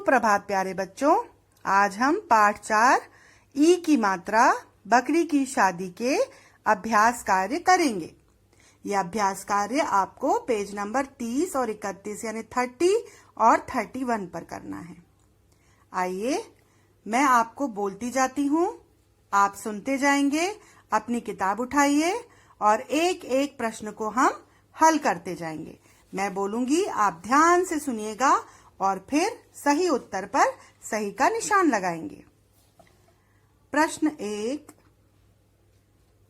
सुप्रभात प्यारे बच्चों। आज हम पाठ 4 ई की मात्रा बकरी की शादी के अभ्यास कार्य करेंगे। यह अभ्यास कार्य आपको पेज नंबर 30 और 31 यानी 30 और 31 पर करना है। आइए मैं आपको बोलती जाती हूँ, आप सुनते जाएंगे। अपनी किताब उठाइए और एक एक प्रश्न को हम हल करते जाएंगे। मैं बोलूंगी, आप ध्यान से सुनिएगा और फिर सही उत्तर पर सही का निशान लगाएंगे। प्रश्न 1,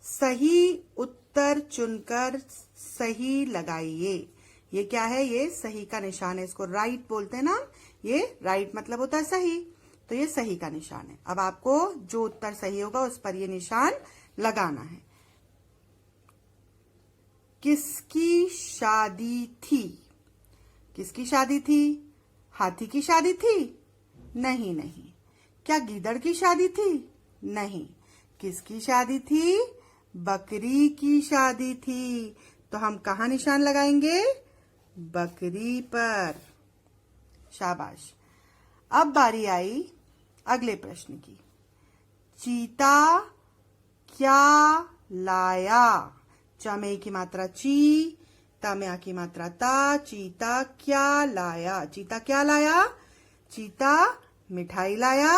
सही उत्तर चुनकर सही लगाइए। ये क्या है? ये सही का निशान है, इसको राइट बोलते हैं ना। ये राइट मतलब होता है सही, तो ये सही का निशान है। अब आपको जो उत्तर सही होगा उस पर ये निशान लगाना है। किसकी शादी थी? किसकी शादी थी? हाथी की शादी थी? नहीं नहीं। क्या गीदड़ की शादी थी? नहीं। किसकी शादी थी? बकरी की शादी थी। तो हम कहाँ निशान लगाएंगे? बकरी पर। शाबाश। अब बारी आई अगले प्रश्न की। चीता क्या लाया? च में की मात्रा ची, ता में आ की मात्रा ता। चीता क्या लाया? चीता क्या लाया? चीता मिठाई लाया?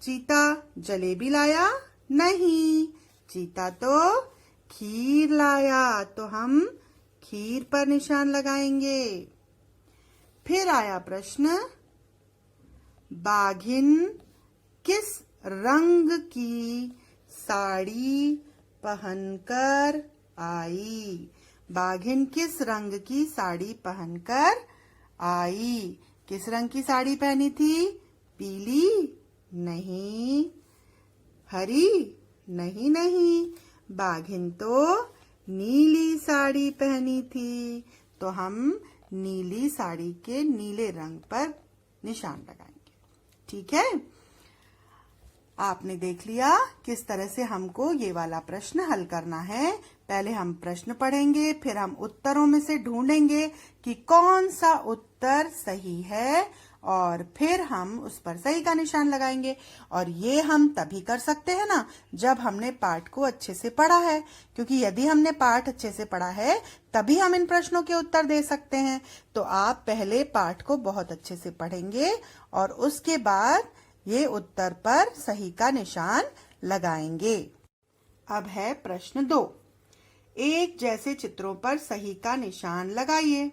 चीता जलेबी लाया? नहीं, चीता तो खीर लाया। तो हम खीर पर निशान लगाएंगे। फिर आया प्रश्न, बाघिन किस रंग की साड़ी पहनकर आई? बाघिन किस रंग की साड़ी पहनकर आई? किस रंग की साड़ी पहनी थी? पीली? नहीं। हरी? नहीं नहीं। बाघिन तो नीली साड़ी पहनी थी। तो हम नीली साड़ी के नीले रंग पर निशान लगाएंगे। ठीक है, आपने देख लिया किस तरह से हमको ये वाला प्रश्न हल करना है। पहले हम प्रश्न पढ़ेंगे, फिर हम उत्तरों में से ढूंढेंगे कि कौन सा उत्तर सही है और फिर हम उस पर सही का निशान लगाएंगे। और ये हम तभी कर सकते हैं ना जब हमने पाठ को अच्छे से पढ़ा है, क्योंकि यदि हमने पाठ अच्छे से पढ़ा है तभी हम इन प्रश्नों के उत्तर दे सकते हैं। तो आप पहले पाठ को बहुत अच्छे से पढ़ेंगे और उसके बाद ये उत्तर पर सही का निशान लगाएंगे। अब है प्रश्न 2, एक जैसे चित्रों पर सही का निशान लगाइए।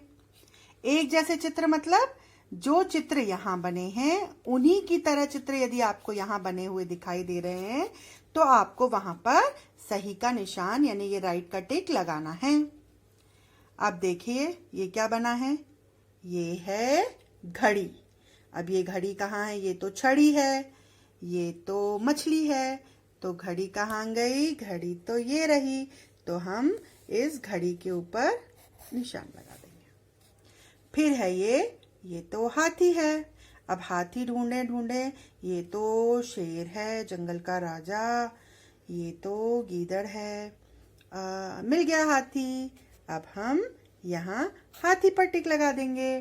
एक जैसे चित्र मतलब जो चित्र यहाँ बने हैं उन्हीं की तरह चित्र यदि आपको यहाँ बने हुए दिखाई दे रहे हैं तो आपको वहां पर सही का निशान यानी ये राइट का टिक लगाना है। अब देखिए ये क्या बना है? ये है घड़ी। अब ये घड़ी कहाँ है? ये तो छड़ी है, ये तो मछली है, तो घड़ी कहाँ गई? घड़ी तो ये रही। तो हम इस घड़ी के ऊपर निशान लगा देंगे। फिर है ये तो हाथी है। अब हाथी ढूंढे ढूंढे, ये तो शेर है, जंगल का राजा। ये तो गीदड़ है। मिल गया हाथी। अब हम यहाँ हाथी पर टिक लगा देंगे।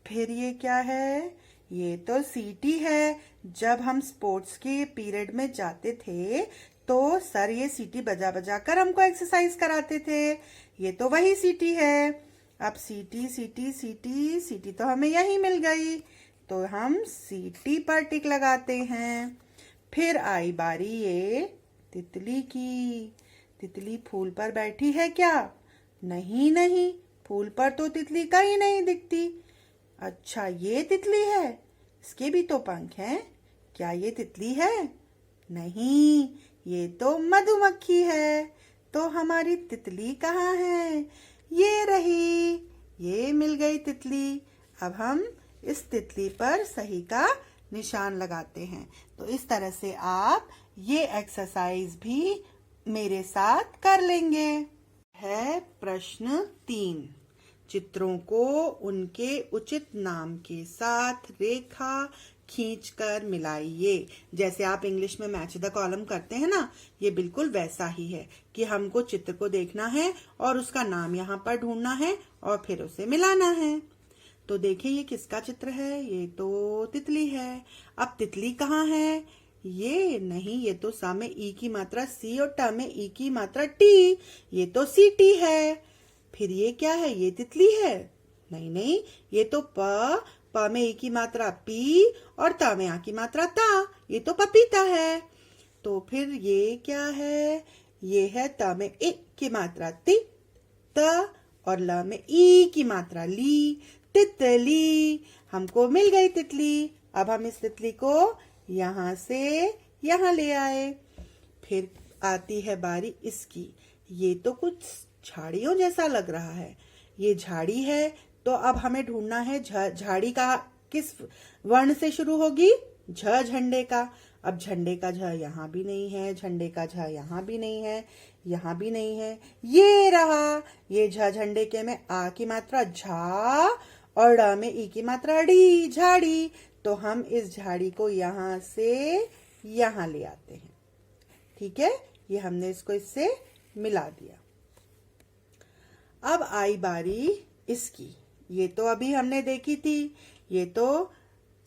फिर ये क्या है? ये तो सीटी है। जब हम स्पोर्ट्स के पीरियड में जाते थे तो सर ये सीटी बजा बजा कर हमको एक्सरसाइज कराते थे। ये तो वही सीटी है। अब सीटी सीटी सीटी सीटी तो हमें यही मिल गई, तो हम सीटी पर टिक लगाते हैं। फिर आई बारी ये तितली की। तितली फूल पर बैठी है क्या? नहीं नहीं, फूल पर तो तितली कहीं नहीं दिखती। अच्छा ये तितली है, इसके भी तो पंख हैं। क्या ये तितली है? नहीं, ये तो मधुमक्खी है। तो हमारी तितली कहाँ है? ये रही, ये मिल गई तितली। अब हम इस तितली पर सही का निशान लगाते हैं। तो इस तरह से आप ये एक्सरसाइज भी मेरे साथ कर लेंगे। है प्रश्न 3, चित्रों को उनके उचित नाम के साथ रेखा खींचकर मिलाइए। जैसे आप इंग्लिश में मैच द कॉलम करते हैं ना, ये बिल्कुल वैसा ही है कि हमको चित्र को देखना है और उसका नाम यहाँ पर ढूंढना है और फिर उसे मिलाना है। तो देखिए ये किसका चित्र है, ये तो तितली है। अब तितली कहाँ है, ये नहीं, ये तो सा में ई की मात्रा सी और ट में ई की मात्रा टी, ये तो सीटी है। फिर ये क्या है, ये तितली है, नहीं नहीं, ये तो प में ई की मात्रा पी और ता में आ की मात्रा ता, ये तो पपीता है। तो फिर ये क्या है, ये है त में इ की मात्रा ति, त और ल में ई की मात्रा ली, तितली। हमको मिल गई तितली। अब हम इस तितली को यहाँ से यहाँ ले आए। फिर आती है बारी इसकी। ये तो कुछ झाड़ियों जैसा लग रहा है, ये झाड़ी है। तो अब हमें ढूंढना है झाड़ी का किस वर्ण से शुरू होगी, झ झंडे का। अब झंडे का झ यहाँ भी नहीं है, झंडे का झ यहाँ भी नहीं है, यहाँ भी नहीं है, ये रहा। ये झ झंडे के में आ की मात्रा झा और ड में ई की मात्रा डी, झाड़ी। तो हम इस झाड़ी को यहाँ से यहाँ ले आते हैं। ठीक है, ये हमने इसको इससे मिला दिया। अब आई बारी इसकी। ये तो अभी हमने देखी थी, ये तो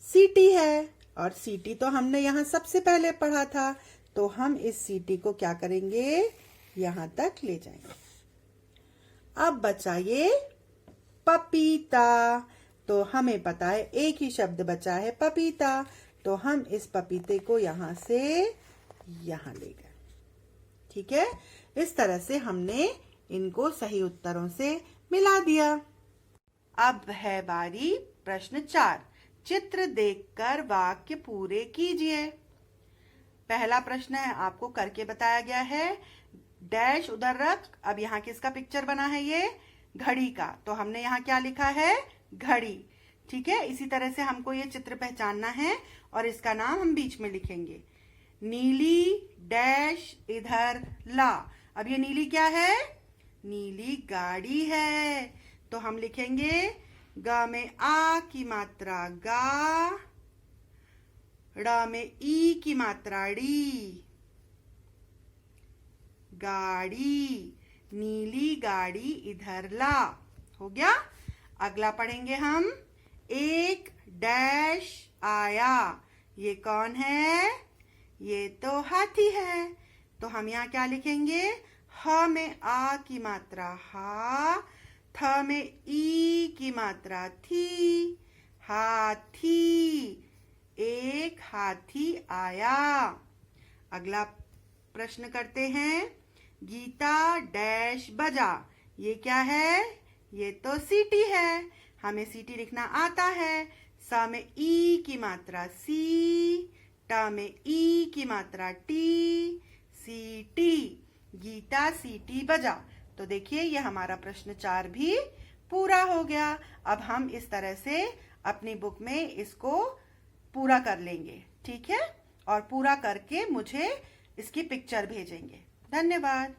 सीटी है और सीटी तो हमने यहाँ सबसे पहले पढ़ा था। तो हम इस सीटी को क्या करेंगे, यहाँ तक ले जाएंगे। अब बचा ये पपीता। तो हमें पता है एक ही शब्द बचा है पपीता। तो हम इस पपीते को यहाँ से यहाँ ले गए। ठीक है, इस तरह से हमने इनको सही उत्तरों से मिला दिया। अब है बारी प्रश्न 4। चित्र देखकर वाक्य पूरे कीजिए। पहला प्रश्न है, आपको करके बताया गया है, डैश उधर रख। अब यहाँ किसका पिक्चर बना है, ये घड़ी का। तो हमने यहाँ क्या लिखा है, घड़ी। ठीक है, इसी तरह से हमको ये चित्र पहचानना है और इसका नाम हम बीच में लिखेंगे। नीली डैश इधर ला। अब ये नीली क्या है, नीली गाड़ी है। तो हम लिखेंगे ग में आ की मात्रा गा, ड़ में ई की मात्रा डी, गाड़ी। नीली गाड़ी इधर ला। हो गया। अगला पढ़ेंगे हम, एक डैश आया। ये कौन है, ये तो हाथी है। तो हम यहाँ क्या लिखेंगे, ह में आ की मात्रा हा, थ में ई की मात्रा थी, हाथी। एक हाथी आया। अगला प्रश्न करते हैं, गीता डैश बजा। ये क्या है, ये तो सीटी है। हमें सीटी लिखना आता है। स में ई की मात्रा सी, ट में ई की मात्रा टी, सीटी। गीता सीटी बजा। तो देखिए ये हमारा प्रश्न 4 भी पूरा हो गया। अब हम इस तरह से अपनी बुक में इसको पूरा कर लेंगे। ठीक है, और पूरा करके मुझे इसकी पिक्चर भेजेंगे। धन्यवाद।